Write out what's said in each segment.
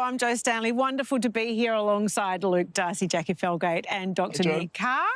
I'm Jo Stanley. Wonderful to be here alongside Luke, Darcy, Jacqui, Felgate and Dr. Nick Carr.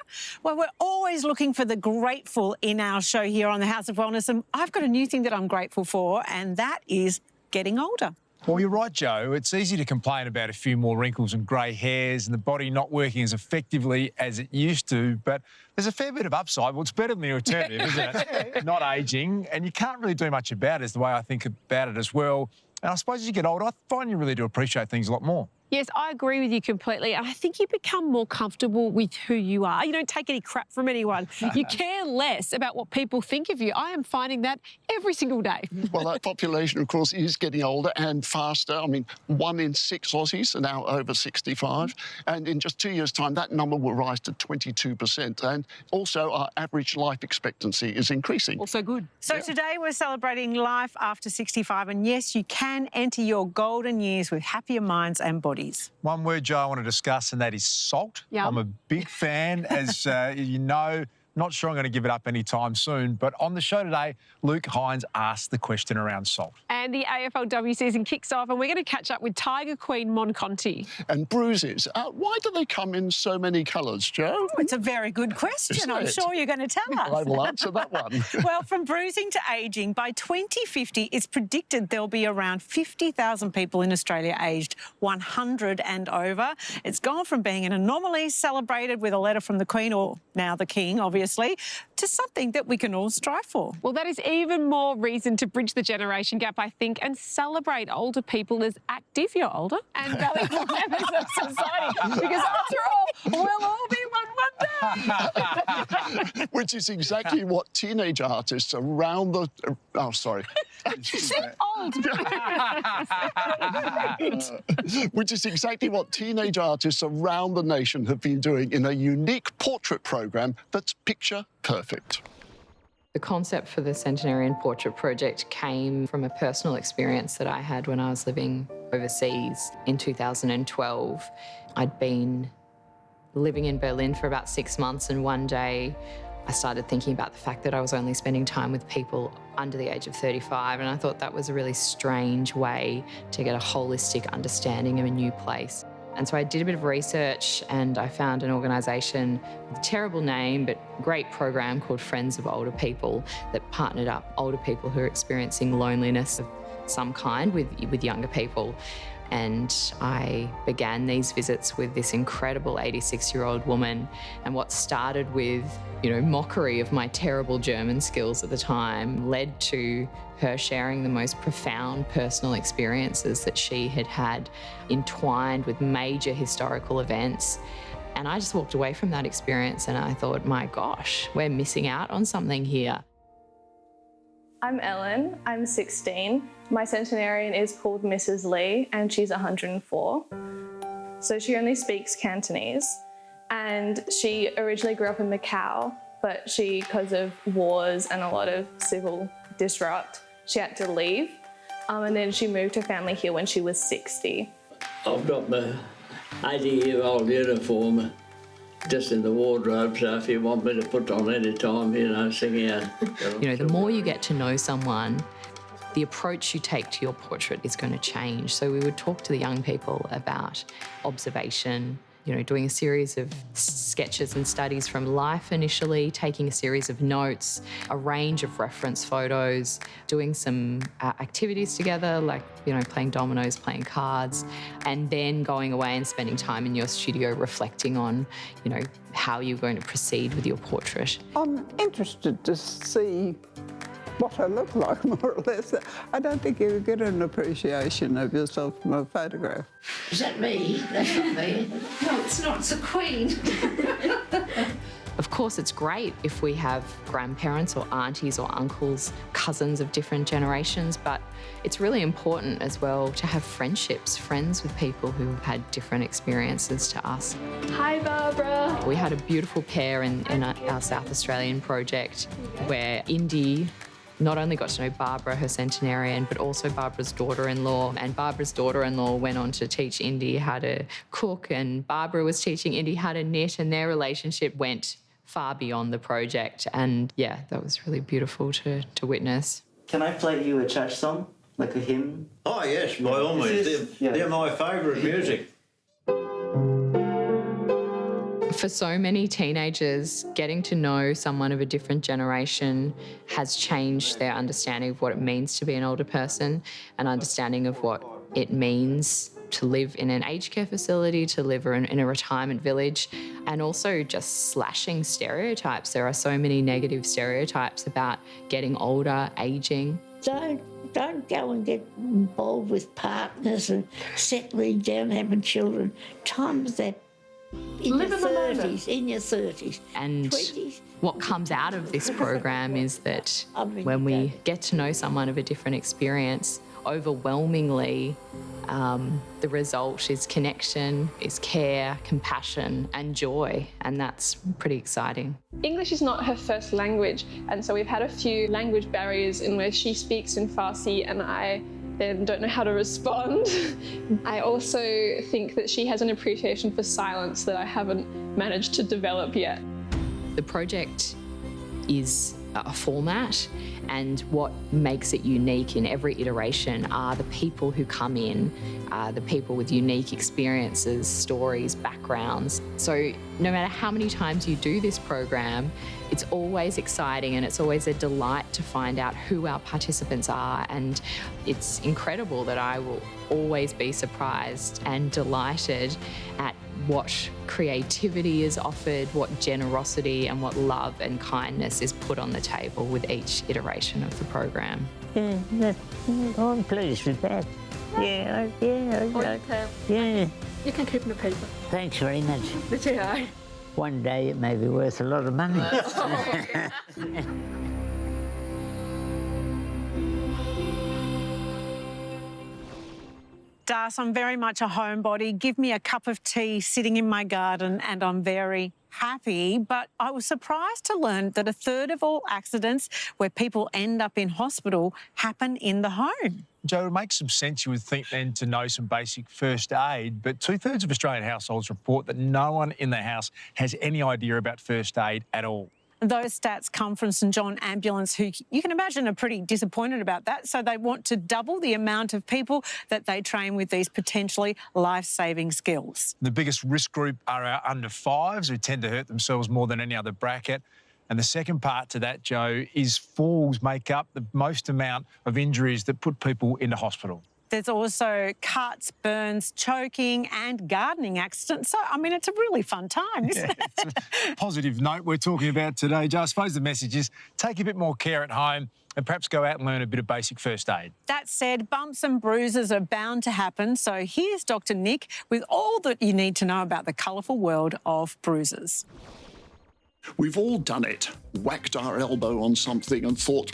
Well, we're always looking for the grateful in our show here on the House of Wellness, and I've got a new thing that I'm grateful for, and that is getting older. Well, you're right, Jo. It's easy to complain about a few more wrinkles and grey hairs and the body not working as effectively as it used to, but there's a fair bit of upside. Well, it's better than the alternative, isn't it? Not ageing, and you can't really do much about it is the way I think about it as well. And I suppose as you get older, I find you really do appreciate things a lot more. Yes, I agree with you completely. And I think you become more comfortable with who you are. You don't take any crap from anyone. You care less about what people think of you. I am finding that every single day. Well, that population, of course, is getting older and faster. I mean, 1 in 6 Aussies are now over 65. And in just 2 years' time, that number will rise to 22%. And also, our average life expectancy is increasing. Also good. So today we're celebrating life after 65. And yes, you can enter your golden years with happier minds and bodies. One word, Jo, I want to discuss, and that is salt. Yum. I'm a big fan, as you know. Not sure I'm going to give it up anytime soon, but on the show today, Luke Hines asked the question around salt. And the AFLW season kicks off, and we're going to catch up with Tiger Queen Monconti. And bruises, why do they come in so many colours, Jo? Oh, it's a very good question. I'm sure you're going to tell us. I will answer that one. Well, from bruising to ageing, by 2050, it's predicted there'll be around 50,000 people in Australia aged 100 and over. It's gone from being an anomaly celebrated with a letter from the Queen, or now the King, obviously, to something that we can all strive for. Well, that is even more reason to bridge the generation gap, I think, and celebrate older people as active, you're older, and valuable members of society. Because after all, we'll all be one day. Which is exactly what teenage artists around the... oh, sorry. Old. Which is exactly what teenage artists around the nation have been doing in a unique portrait program that's picture perfect. The concept for the Centenarian Portrait Project came from a personal experience that I had when I was living overseas in 2012. I'd been living in Berlin for about 6 months, and one day I started thinking about the fact that I was only spending time with people under the age of 35, and I thought that was a really strange way to get a holistic understanding of a new place. And so I did a bit of research, and I found an organisation with a terrible name but great program called Friends of Older People that partnered up older people who are experiencing loneliness of some kind with younger people. And I began these visits with this incredible 86-year-old woman, and what started with, mockery of my terrible German skills at the time led to her sharing the most profound personal experiences that she had had, entwined with major historical events. And I just walked away from that experience and I thought, my gosh, we're missing out on something here. I'm Ellen, I'm 16. My centenarian is called Mrs. Lee and she's 104. So she only speaks Cantonese, and she originally grew up in Macau, but because of wars and a lot of civil disrupt, she had to leave. And then she moved her family here when she was 60. I've got my 80-year-old uniform just in the wardrobe, so if you want me to put on any time, sing out. The more you get to know someone, the approach you take to your portrait is going to change. So we would talk to the young people about observation, doing a series of sketches and studies from life initially, taking a series of notes, a range of reference photos, doing some activities together, like, playing dominoes, playing cards, and then going away and spending time in your studio reflecting on, how you're going to proceed with your portrait. I'm interested to see what I look like, more or less. I don't think you get an appreciation of yourself from a photograph. Is that me? That's not me. No, it's not. It's the Queen. Of course, it's great if we have grandparents or aunties or uncles, cousins of different generations, but it's really important as well to have friendships, friends with people who have had different experiences to us. Hi, Barbara. We had a beautiful pair in our South Australian project where Indy not only got to know Barbara, her centenarian, but also Barbara's daughter-in-law. And Barbara's daughter-in-law went on to teach Indy how to cook, and Barbara was teaching Indy how to knit, and their relationship went far beyond the project. And yeah, that was really beautiful to witness. Can I play you a church song? Like a hymn? Oh, yes, by all means. They're my favourite music. For so many teenagers, getting to know someone of a different generation has changed their understanding of what it means to be an older person, and understanding of what it means to live in an aged care facility, to live in a retirement village, and also just slashing stereotypes. There are so many negative stereotypes about getting older, ageing. Don't go and get involved with partners and settling down, having children. Times that in your 30s, and 20s. What comes out of this program is that when we get to know someone of a different experience, overwhelmingly, the result is connection, is care, compassion and joy, and that's pretty exciting. English is not her first language, and so we've had a few language barriers in where she speaks in Farsi and I then don't know how to respond. I also think that she has an appreciation for silence that I haven't managed to develop yet. The project is a format, and what makes it unique in every iteration are the people who come in, the people with unique experiences, stories, backgrounds. So no matter how many times you do this program, it's always exciting and it's always a delight to find out who our participants are, and it's incredible that I will always be surprised and delighted at what creativity is offered, what generosity and what love and kindness is put on the table with each iteration of the program. Yeah, I'm pleased with that. Yeah. You can keep the paper. Thanks very much. That's all right. One day it may be worth a lot of money. Darcy, I'm very much a homebody. Give me a cup of tea sitting in my garden and I'm very happy. But I was surprised to learn that a third of all accidents where people end up in hospital happen in the home. Joe, it makes some sense, you would think, then, to know some basic first aid, but 2/3 of Australian households report that no one in the house has any idea about first aid at all. Those stats come from St John Ambulance, who you can imagine are pretty disappointed about that. So they want to double the amount of people that they train with these potentially life-saving skills. The biggest risk group are our under fives, who tend to hurt themselves more than any other bracket. And the second part to that, Joe, is falls make up the most amount of injuries that put people into hospital. There's also cuts, burns, choking and gardening accidents. So, I mean, it's a really fun time, isn't it? It's a positive note we're talking about today, Joe. I suppose the message is take a bit more care at home and perhaps go out and learn a bit of basic first aid. That said, bumps and bruises are bound to happen. So here's Dr. Nick with all that you need to know about the colourful world of bruises. We've all done it, whacked our elbow on something and thought,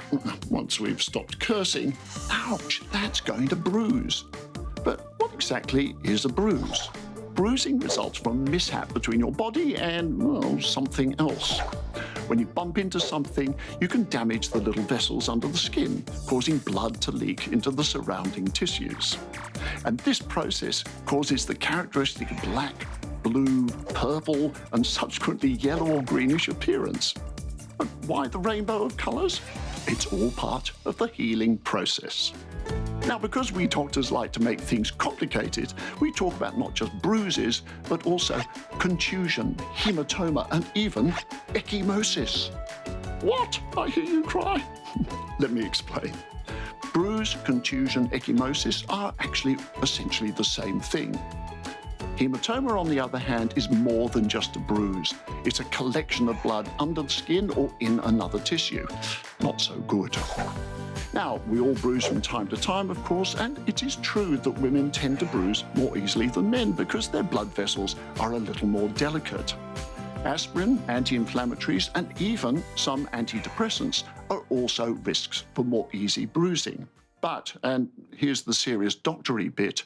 once we've stopped cursing, ouch, that's going to bruise. But what exactly is a bruise? Bruising results from a mishap between your body and, well, something else. When you bump into something, you can damage the little vessels under the skin, causing blood to leak into the surrounding tissues. And this process causes the characteristic black, blue, purple, and subsequently yellow or greenish appearance. But why the rainbow of colours? It's all part of the healing process. Now, because we doctors like to make things complicated, we talk about not just bruises, but also contusion, hematoma, and even ecchymosis. What? I hear you cry. Let me explain. Bruise, contusion, ecchymosis are actually essentially the same thing. Hematoma, on the other hand, is more than just a bruise. It's a collection of blood under the skin or in another tissue. Not so good. Now, we all bruise from time to time, of course, and it is true that women tend to bruise more easily than men because their blood vessels are a little more delicate. Aspirin, anti-inflammatories, and even some antidepressants are also risks for more easy bruising. But, and here's the serious doctory bit,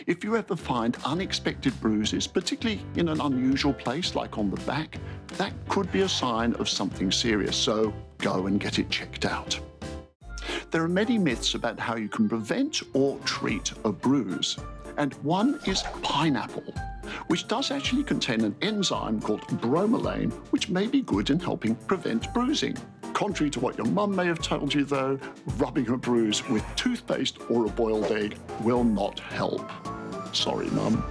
if you ever find unexpected bruises, particularly in an unusual place like on the back, that could be a sign of something serious, so go and get it checked out. There are many myths about how you can prevent or treat a bruise, and one is pineapple, which does actually contain an enzyme called bromelain, which may be good in helping prevent bruising. Contrary to what your mum may have told you, though, rubbing a bruise with toothpaste or a boiled egg will not help. Sorry, Mum.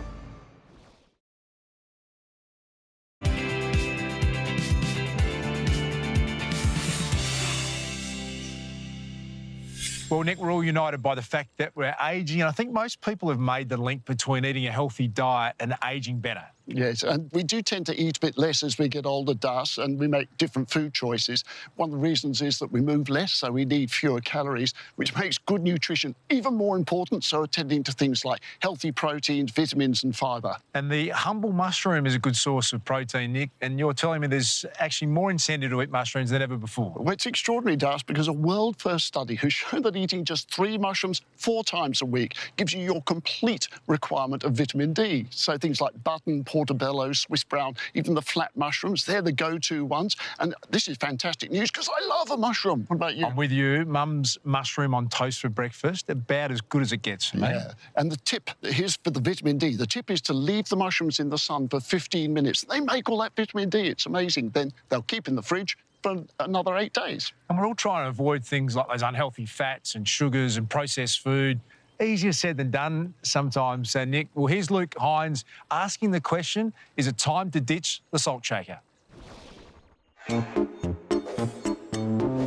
Well, Nick, we're all united by the fact that we're ageing, and I think most people have made the link between eating a healthy diet and ageing better. Yes, and we do tend to eat a bit less as we get older, Darcy, and we make different food choices. One of the reasons is that we move less, so we need fewer calories, which makes good nutrition even more important, so attending to things like healthy proteins, vitamins and fibre. And the humble mushroom is a good source of protein, Nick, and you're telling me there's actually more incentive to eat mushrooms than ever before. Well, it's extraordinary, Darcy, because a world-first study has shown that eating just 3 mushrooms 4 times a week gives you your complete requirement of vitamin D. So things like button, portobello, Swiss brown, even the flat mushrooms, they're the go-to ones. And this is fantastic news because I love a mushroom. What about you? I'm with you. Mum's mushroom on toast for breakfast, about as good as it gets for me. Yeah. And the tip, here's for the vitamin D, the tip is to leave the mushrooms in the sun for 15 minutes. They make all that vitamin D. It's amazing. Then they'll keep in the fridge for another 8 days. And we're all trying to avoid things like those unhealthy fats and sugars and processed food. Easier said than done sometimes, Nick. Well, here's Luke Hines asking the question, is it time to ditch the salt shaker?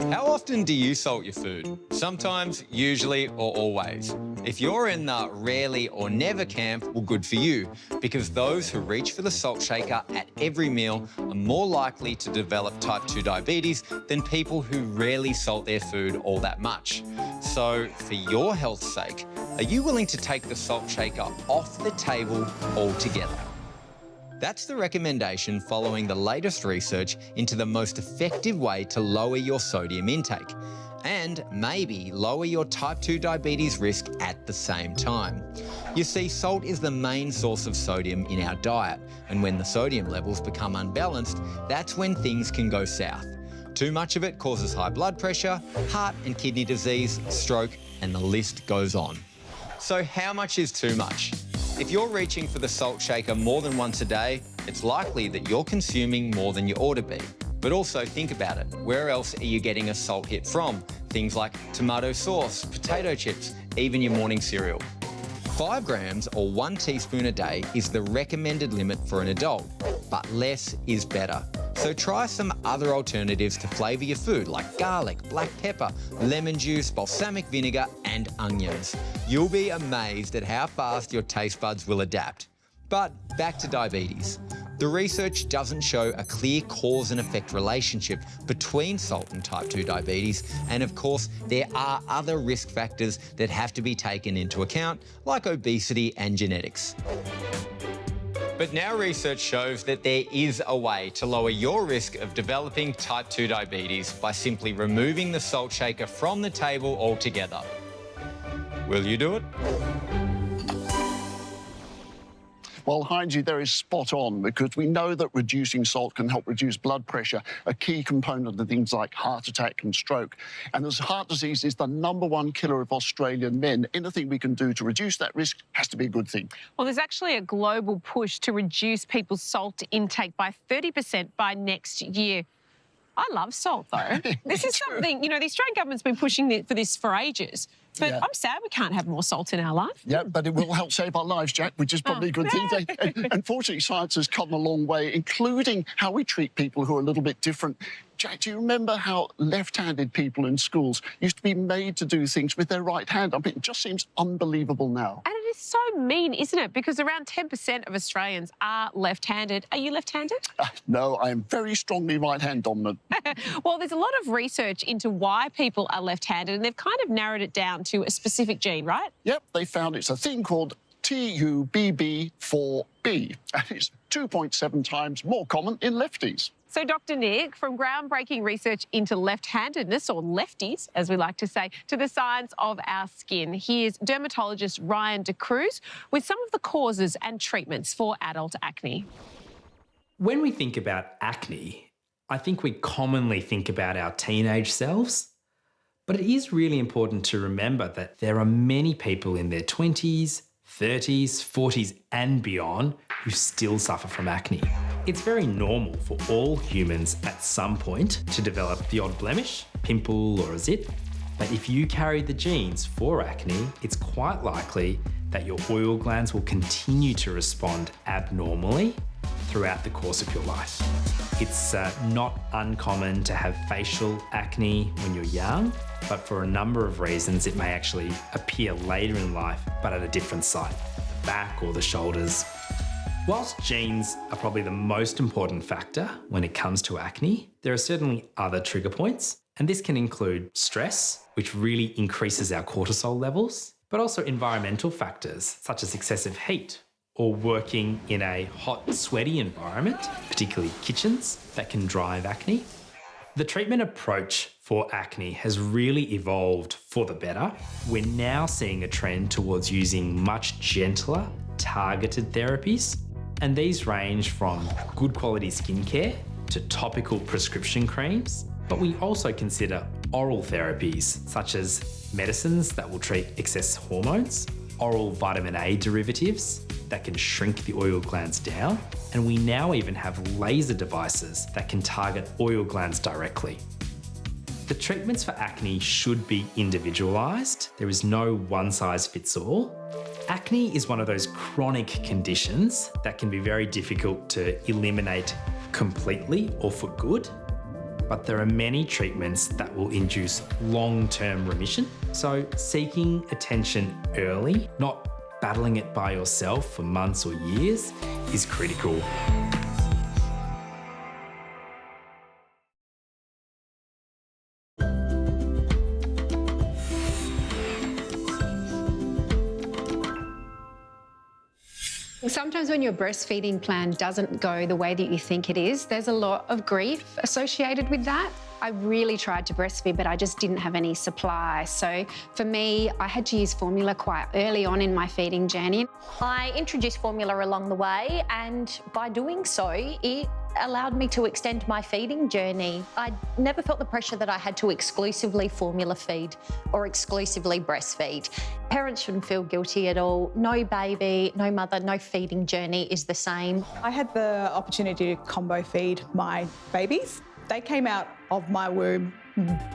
How often do you salt your food? Sometimes, usually, or always? If you're in the rarely or never camp, well, good for you, because those who reach for the salt shaker at every meal are more likely to develop type 2 diabetes than people who rarely salt their food all that much. So, for your health's sake, are you willing to take the salt shaker off the table altogether? That's the recommendation following the latest research into the most effective way to lower your sodium intake and maybe lower your type 2 diabetes risk at the same time. You see, salt is the main source of sodium in our diet, and when the sodium levels become unbalanced, that's when things can go south. Too much of it causes high blood pressure, heart and kidney disease, stroke, and the list goes on. So how much is too much? If you're reaching for the salt shaker more than once a day, it's likely that you're consuming more than you ought to be. But also think about it. Where else are you getting a salt hit from? Things like tomato sauce, potato chips, even your morning cereal. 5 grams or 1 teaspoon a day is the recommended limit for an adult, but less is better. So try some other alternatives to flavour your food like garlic, black pepper, lemon juice, balsamic vinegar and onions. You'll be amazed at how fast your taste buds will adapt. But back to diabetes. The research doesn't show a clear cause and effect relationship between salt and type 2 diabetes, and of course there are other risk factors that have to be taken into account, like obesity and genetics. But now research shows that there is a way to lower your risk of developing type 2 diabetes by simply removing the salt shaker from the table altogether. Will you do it? Well, Hines, there is spot on, because we know that reducing salt can help reduce blood pressure, a key component of things like heart attack and stroke. And as heart disease is the #1 killer of Australian men, anything we can do to reduce that risk has to be a good thing. Well, there's actually a global push to reduce people's salt intake by 30% by next year. I love salt, though. This is something, you know, the Australian government's been pushing for this for ages. But yeah. I'm sad we can't have more salt in our life. Yeah, but it will help save our lives, Jack, which is probably a good thing. Unfortunately, science has come a long way, including how we treat people who are a little bit different. Jack, do you remember how left-handed people in schools used to be made to do things with their right hand? I mean, it just seems unbelievable now. And it is so mean, isn't it? Because around 10% of Australians are left-handed. Are you left-handed? No, I am very strongly right-hand dominant. Well, there's a lot of research into why people are left-handed, and they've kind of narrowed it down to a specific gene, right? Yep, they found it's a thing called TUBB4B, and it's 2.7 times more common in lefties. So, Dr. Nick, from groundbreaking research into left-handedness, or lefties, as we like to say, to the science of our skin, here's dermatologist Ryan De Cruz with some of the causes and treatments for adult acne. When we think about acne, I think we commonly think about our teenage selves. But it is really important to remember that there are many people in their 20s, 30s, 40s and beyond who still suffer from acne. It's very normal for all humans at some point to develop the odd blemish, pimple or a zit. But if you carry the genes for acne, it's quite likely that your oil glands will continue to respond abnormally throughout the course of your life. It's not uncommon to have facial acne when you're young, but for a number of reasons it may actually appear later in life, but at a different site, the back or the shoulders. Whilst genes are probably the most important factor when it comes to acne, there are certainly other trigger points, and this can include stress, which really increases our cortisol levels, but also environmental factors such as excessive heat or working in a hot, sweaty environment, particularly kitchens, that can drive acne. The treatment approach for acne has really evolved for the better. We're now seeing a trend towards using much gentler, targeted therapies, and these range from good quality skincare to topical prescription creams, but we also consider oral therapies such as medicines that will treat excess hormones, oral vitamin A derivatives that can shrink the oil glands down, and we now even have laser devices that can target oil glands directly. The treatments for acne should be individualised. There is no one size fits all. Acne is one of those chronic conditions that can be very difficult to eliminate completely or for good, but there are many treatments that will induce long-term remission. So seeking attention early, not battling it by yourself for months or years, is critical. Sometimes when your breastfeeding plan doesn't go the way that you think it is, there's a lot of grief associated with that. I really tried to breastfeed, but I just didn't have any supply. So for me, I had to use formula quite early on in my feeding journey. I introduced formula along the way, and by doing so, it allowed me to extend my feeding journey. I never felt the pressure that I had to exclusively formula feed or exclusively breastfeed. Parents shouldn't feel guilty at all. No baby, no mother, no feeding journey is the same. I had the opportunity to combo feed my babies. They came out of my womb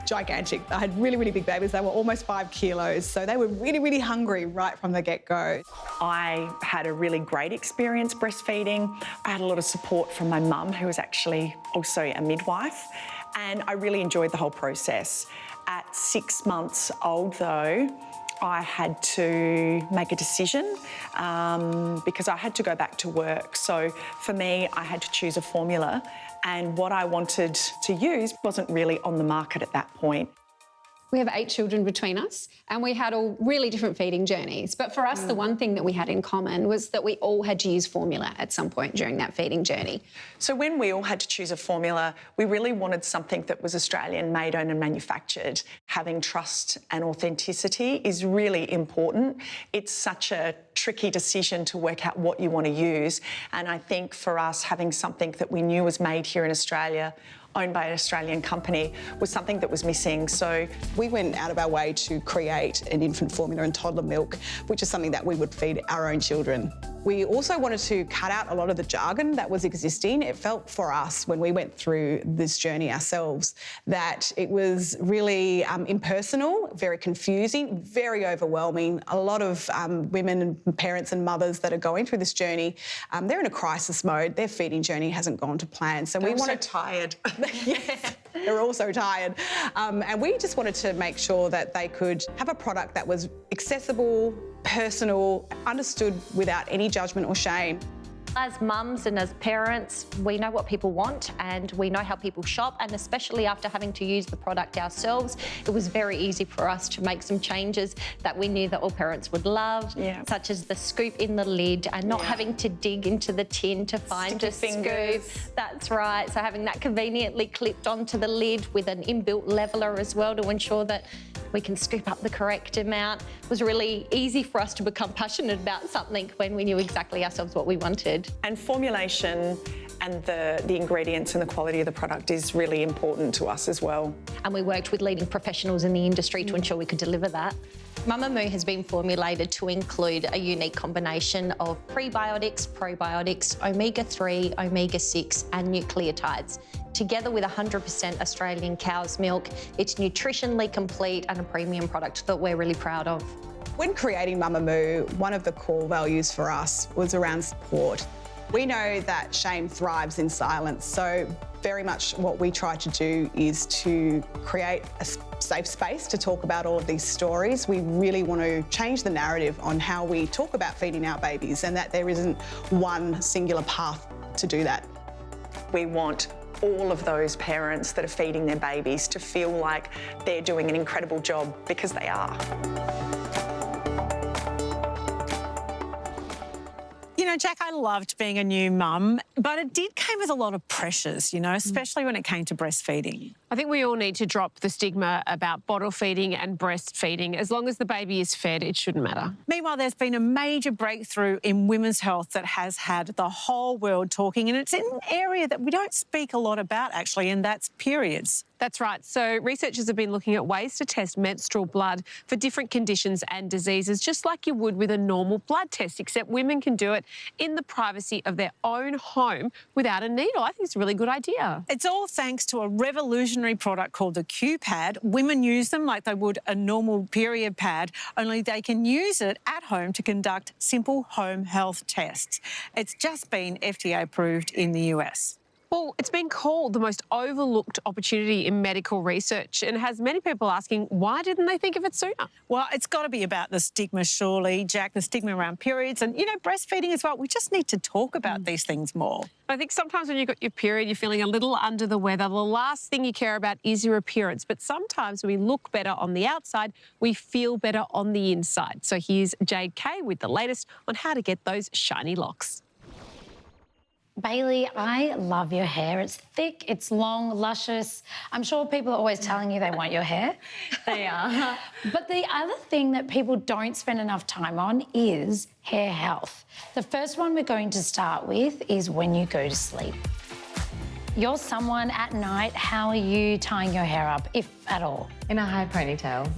gigantic. I had really, really big babies. They were almost 5 kilos. So they were really, really hungry right from the get-go. I had a really great experience breastfeeding. I had a lot of support from my mum, who was actually also a midwife, and I really enjoyed the whole process. At 6 months old, though, I had to make a decision because I had to go back to work. So for me, I had to choose a formula, and what I wanted to use wasn't really on the market at that point. We have 8 children between us, and we had all really different feeding journeys. But for us, the one thing that we had in common was that we all had to use formula at some point during that feeding journey. So when we all had to choose a formula, we really wanted something that was Australian, made, owned and manufactured. Having trust and authenticity is really important. It's such a tricky decision to work out what you want to use. And I think for us, having something that we knew was made here in Australia, owned by an Australian company, was something that was missing. So we went out of our way to create an infant formula and toddler milk, which is something that we would feed our own children. We also wanted to cut out a lot of the jargon that was existing. It felt for us, when we went through this journey ourselves, that it was really impersonal, very confusing, very overwhelming. A lot of women and parents and mothers that are going through this journey, they're in a crisis mode. Their feeding journey hasn't gone to plan. So we wanted tired. Yes, they're all so tired. And we just wanted to make sure that they could have a product that was accessible, personal, understood without any judgment or shame. As mums and as parents, we know what people want and we know how people shop, and especially after having to use the product ourselves, it was very easy for us to make some changes that we knew that all parents would love, such as the scoop in the lid and not having to dig into the tin to find a scoop. That's right. So having that conveniently clipped onto the lid with an inbuilt leveler as well to ensure that we can scoop up the correct amount. It was really easy for us to become passionate about something when we knew exactly ourselves what we wanted. And formulation and the ingredients and the quality of the product is really important to us as well. And we worked with leading professionals in the industry to ensure we could deliver that. Mamamoo has been formulated to include a unique combination of prebiotics, probiotics, omega-3, omega-6 and nucleotides. Together with 100% Australian cow's milk, it's nutritionally complete and a premium product that we're really proud of. When creating Mamamoo, one of the core values for us was around support. We know that shame thrives in silence, so very much what we try to do is to create a safe space to talk about all of these stories. We really want to change the narrative on how we talk about feeding our babies and that there isn't one singular path to do that. We want all of those parents that are feeding their babies to feel like they're doing an incredible job, because they are. You know, Jack, I loved being a new mum, but it did come with a lot of pressures, you know, especially when it came to breastfeeding. I think we all need to drop the stigma about bottle feeding and breastfeeding. As long as the baby is fed, it shouldn't matter. Meanwhile, there's been a major breakthrough in women's health that has had the whole world talking, and it's in an area that we don't speak a lot about, actually, and that's periods. That's right. So researchers have been looking at ways to test menstrual blood for different conditions and diseases, just like you would with a normal blood test, except women can do it in the privacy of their own home without a needle. I think it's a really good idea. It's all thanks to a revolutionary product called the Q-pad. Women use them like they would a normal period pad, only they can use it at home to conduct simple home health tests. It's just been FDA approved in the US. Well, it's been called the most overlooked opportunity in medical research and has many people asking, why didn't they think of it sooner? Well, it's got to be about the stigma, surely, Jack, the stigma around periods and, you know, breastfeeding as well. We just need to talk about these things more. I think sometimes when you've got your period, you're feeling a little under the weather. The last thing you care about is your appearance. But sometimes we look better on the outside, we feel better on the inside. So here's Jacqui with the latest on how to get those shiny locks. Bailey, I love your hair. It's thick, it's long, luscious. I'm sure people are always telling you they want your hair. They are. But the other thing that people don't spend enough time on is hair health. The first one we're going to start with is when you go to sleep. You're someone at night, how are you tying your hair up, if at all? In a high ponytail.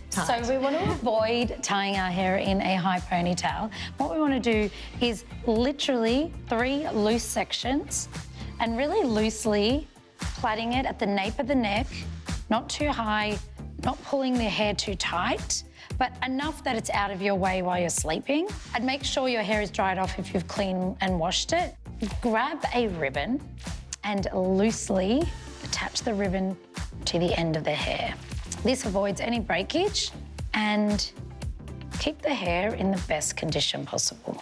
So we want to avoid tying our hair in a high ponytail. What we want to do is literally 3 loose sections and really loosely plaiting it at the nape of the neck, not too high, not pulling the hair too tight, but enough that it's out of your way while you're sleeping. And make sure your hair is dried off if you've cleaned and washed it. Grab a ribbon and loosely attach the ribbon to the end of the hair. This avoids any breakage and keep the hair in the best condition possible.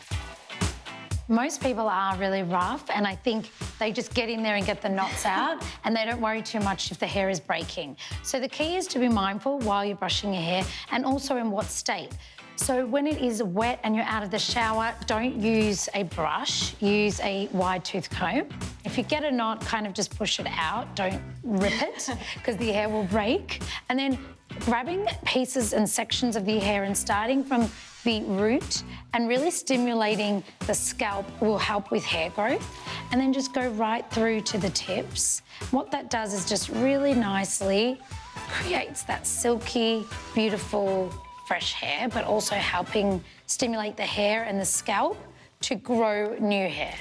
Most people are really rough and I think they just get in there and get the knots out and they don't worry too much if the hair is breaking. So the key is to be mindful while you're brushing your hair and also in what state. So when it is wet and you're out of the shower, don't use a brush, use a wide tooth comb. If you get a knot, kind of just push it out, don't rip it because the hair will break. And then grabbing pieces and sections of the hair and starting from the root and really stimulating the scalp will help with hair growth. And then just go right through to the tips. What that does is just really nicely creates that silky, beautiful, fresh hair, but also helping stimulate the hair and the scalp to grow new hair.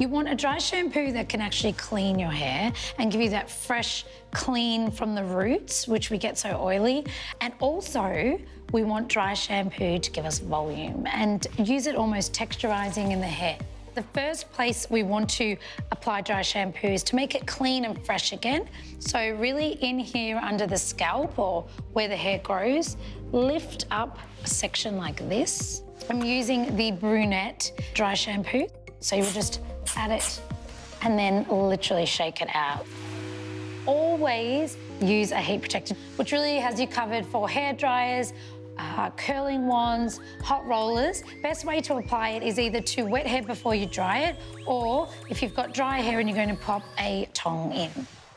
You want a dry shampoo that can actually clean your hair and give you that fresh, clean from the roots, which we get so oily. And also, we want dry shampoo to give us volume and use it almost texturizing in the hair. The first place we want to apply dry shampoo is to make it clean and fresh again. So really in here under the scalp or where the hair grows, lift up a section like this. I'm using the brunette dry shampoo. So you'll just add it and then literally shake it out. Always use a heat protector, which really has you covered for hair dryers, curling wands, hot rollers. Best way to apply it is either to wet hair before you dry it, or if you've got dry hair and you're going to pop a tong in.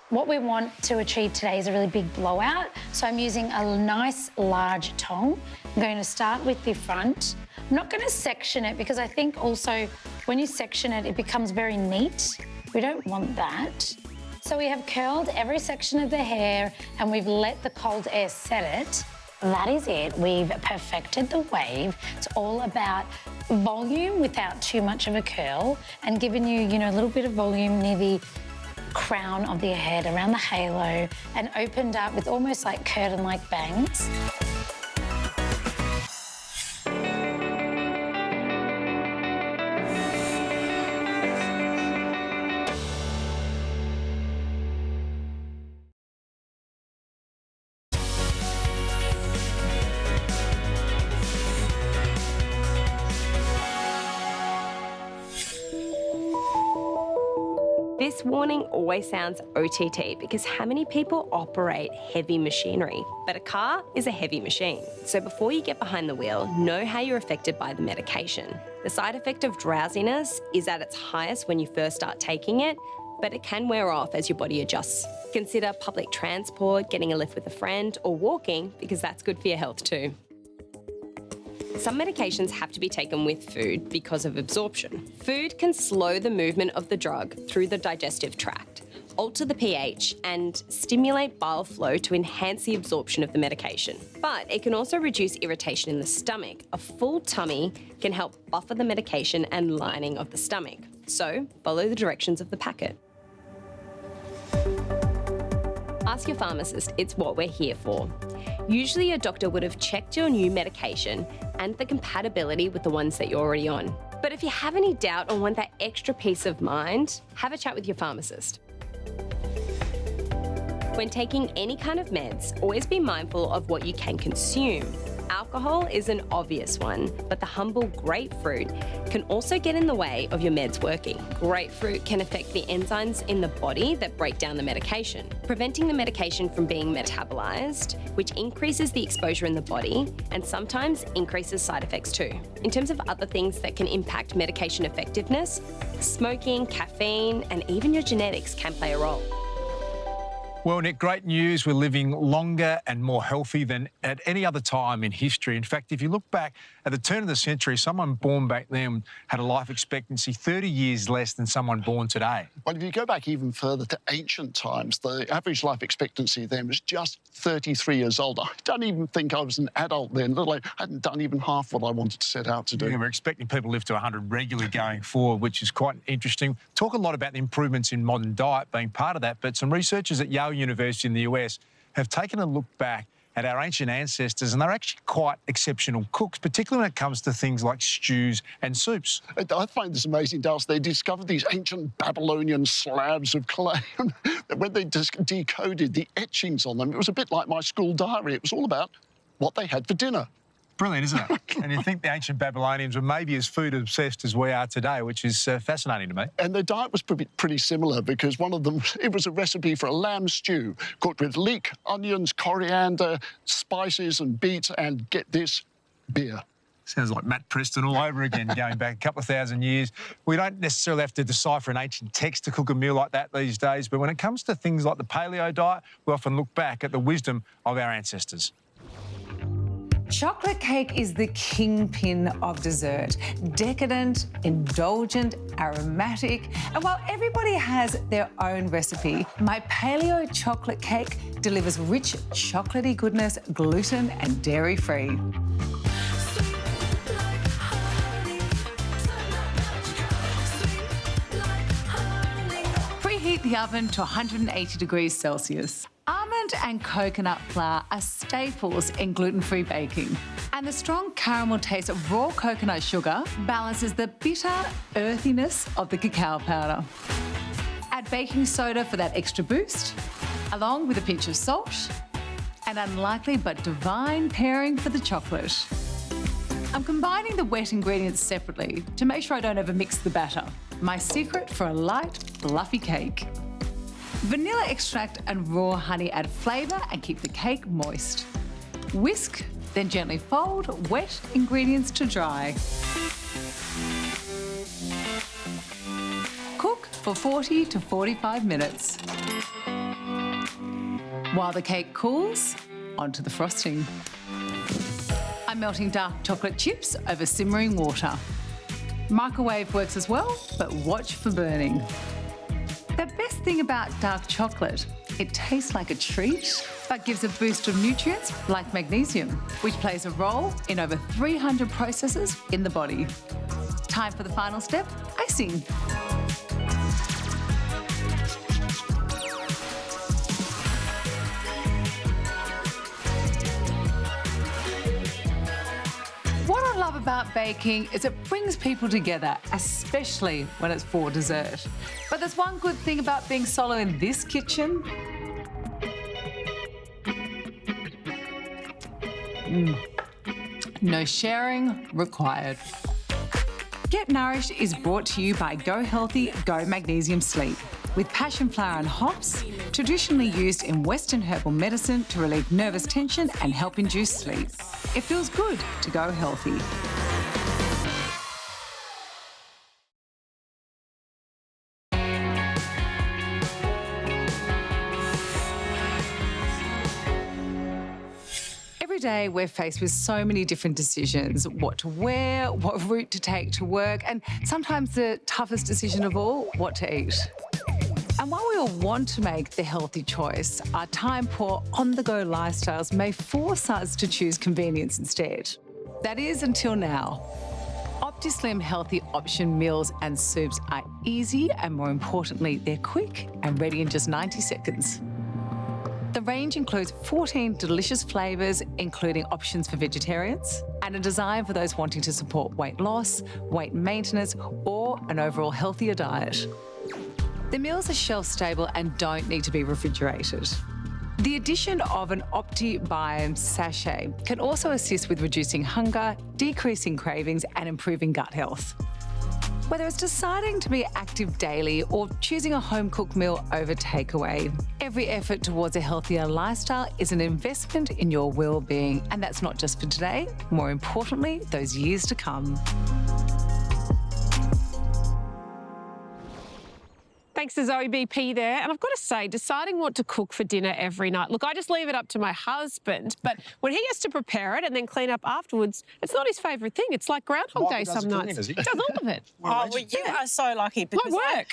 What we want to achieve today is a really big blowout, so I'm using a nice large tong. I'm going to start with the front. I'm not going to section it because I think also When you section it, it becomes very neat. We don't want that. So we have curled every section of the hair and we've let the cold air set it. That is it. We've perfected the wave. It's all about volume without too much of a curl and giving you, a little bit of volume near the crown of the head, around the halo, and opened up with almost like curtain-like bangs. This warning always sounds OTT because how many people operate heavy machinery? But a car is a heavy machine. So before you get behind the wheel, know how you're affected by the medication. The side effect of drowsiness is at its highest when you first start taking it, but it can wear off as your body adjusts. Consider public transport, getting a lift with a friend, or walking because that's good for your health too. Some medications have to be taken with food because of absorption. Food can slow the movement of the drug through the digestive tract, alter the pH, and stimulate bile flow to enhance the absorption of the medication. But it can also reduce irritation in the stomach. A full tummy can help buffer the medication and lining of the stomach. So follow the directions of the packet. Ask your pharmacist, it's what we're here for. Usually your doctor would have checked your new medication and the compatibility with the ones that you're already on. But if you have any doubt or want that extra peace of mind, have a chat with your pharmacist. When taking any kind of meds, always be mindful of what you can consume. Alcohol is an obvious one, but the humble grapefruit can also get in the way of your meds working. Grapefruit can affect the enzymes in the body that break down the medication, preventing the medication from being metabolized, which increases the exposure in the body and sometimes increases side effects too. In terms of other things that can impact medication effectiveness, smoking, caffeine, and even your genetics can play a role. Well, Nick, great news. We're living longer and more healthy than at any other time in history. In fact, if you look back at the turn of the century, someone born back then had a life expectancy 30 years less than someone born today. Well, if you go back even further to ancient times, the average life expectancy then was just 33 years old. I don't even think I was an adult then. I hadn't done even half what I wanted to set out to do. Yeah, we're expecting people to live to 100 regularly going forward, which is quite interesting. Talk a lot about the improvements in modern diet being part of that, but some researchers at Yale University in the US have taken a look back at our ancient ancestors, and they're actually quite exceptional cooks, particularly when it comes to things like stews and soups. I find this amazing, Darcy. They discovered these ancient Babylonian slabs of clay. When they decoded the etchings on them, it was a bit like my school diary. It was all about what they had for dinner. Brilliant, isn't it? And you think the ancient Babylonians were maybe as food-obsessed as we are today, which is fascinating to me. And their diet was pretty similar because one of them, it was a recipe for a lamb stew cooked with leek, onions, coriander, spices and beets, and get this, beer. Sounds like Matt Preston all over again, going back a couple of thousand years. We don't necessarily have to decipher an ancient text to cook a meal like that these days, but when it comes to things like the paleo diet, we often look back at the wisdom of our ancestors. Chocolate cake is the kingpin of dessert. Decadent, indulgent, aromatic. And while everybody has their own recipe, my paleo chocolate cake delivers rich, chocolatey goodness, gluten and dairy-free. Preheat the oven to 180 degrees Celsius. Almond and coconut flour are staples in gluten-free baking. And the strong caramel taste of raw coconut sugar balances the bitter earthiness of the cacao powder. Add baking soda for that extra boost, along with a pinch of salt, an unlikely but divine pairing for the chocolate. I'm combining the wet ingredients separately to make sure I don't overmix the batter. My secret for a light, fluffy cake. Vanilla extract and raw honey add flavour and keep the cake moist. Whisk, then gently fold wet ingredients to dry. Cook for 40 to 45 minutes. While the cake cools, onto the frosting. I'm melting dark chocolate chips over simmering water. Microwave works as well, but watch for burning. The best thing about dark chocolate, it tastes like a treat, but gives a boost of nutrients like magnesium, which plays a role in over 300 processes in the body. Time for the final step, icing. What I love about baking is it brings people together, especially when it's for dessert. But there's one good thing about being solo in this kitchen. No sharing required. Get Nourished is brought to you by Go Healthy, Go Magnesium Sleep. With passion flower and hops, traditionally used in Western herbal medicine to relieve nervous tension and help induce sleep. It feels good to go healthy. Every day we're faced with so many different decisions, what to wear, what route to take to work, and sometimes the toughest decision of all, what to eat. And while we all want to make the healthy choice, our time-poor, on-the-go lifestyles may force us to choose convenience instead. That is, until now. OptiSlim Healthy Option meals and soups are easy and, more importantly, they're quick and ready in just 90 seconds. The range includes 14 delicious flavours, including options for vegetarians, and are designed for those wanting to support weight loss, weight maintenance, or an overall healthier diet. The meals are shelf-stable and don't need to be refrigerated. The addition of an OptiBiome sachet can also assist with reducing hunger, decreasing cravings, and improving gut health. Whether it's deciding to be active daily or choosing a home-cooked meal over takeaway, every effort towards a healthier lifestyle is an investment in your well-being, and that's not just for today, more importantly, those years to come. Thanks to Zoe BP there. And I've got to say, deciding what to cook for dinner every night, look, I just leave it up to my husband, but when he has to prepare it and then clean up afterwards, it's not his favourite thing. It's like Groundhog Day some nights. He does all of it. Well, you are so lucky because I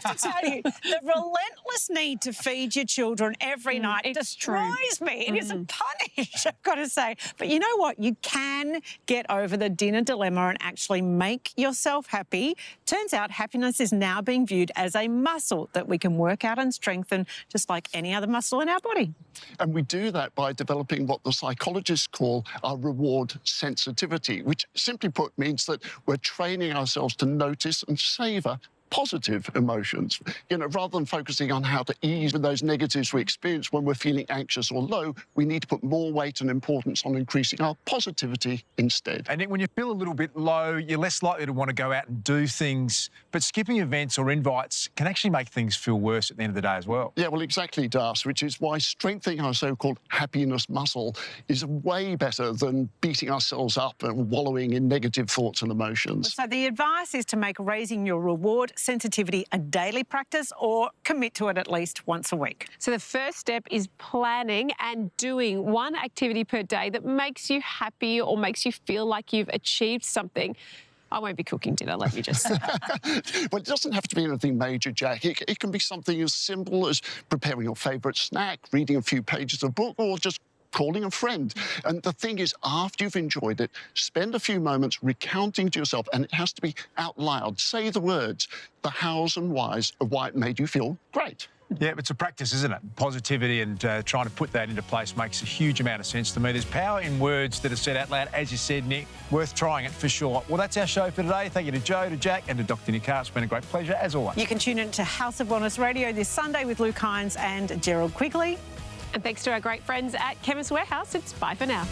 have to tell you, the relentless need to feed your children every night destroys me. It is a punish, I've got to say. But you know what? You can get over the dinner dilemma and actually make yourself happy. Turns out happiness is now being viewed as a muscle that we can work out and strengthen just like any other muscle in our body. And we do that by developing what the psychologists call our reward sensitivity, which simply put means that we're training ourselves to notice and savour positive emotions, rather than focusing on how to ease those negatives we experience when we're feeling anxious or low. We need to put more weight and importance on increasing our positivity instead. And when you feel a little bit low, you're less likely to want to go out and do things, but skipping events or invites can actually make things feel worse at the end of the day as well. Yeah, well, exactly, Darcy, which is why strengthening our so-called happiness muscle is way better than beating ourselves up and wallowing in negative thoughts and emotions. So the advice is to make raising your reward sensitivity a daily practice or commit to it at least once a week. So the first step is planning and doing one activity per day that makes you happy or makes you feel like you've achieved something. I won't be cooking dinner, let me just say. Well, it doesn't have to be anything major, Jack. It can be something as simple as preparing your favourite snack, reading a few pages of a book, or just calling a friend. And the thing is, after you've enjoyed it, spend a few moments recounting to yourself, and it has to be out loud. Say the words, the hows and whys of why it made you feel great. Yeah, it's a practice, isn't it? Positivity and trying to put that into place makes a huge amount of sense to me. There's power in words that are said out loud, as you said, Nick. Worth trying it for sure. Well, that's our show for today. Thank you to Joe, to Jack and to Dr. Carr. It's been a great pleasure, as always. You can tune in to House of Wellness Radio this Sunday with Luke Hines and Gerald Quigley. And thanks to our great friends at Chemist Warehouse. It's bye for now.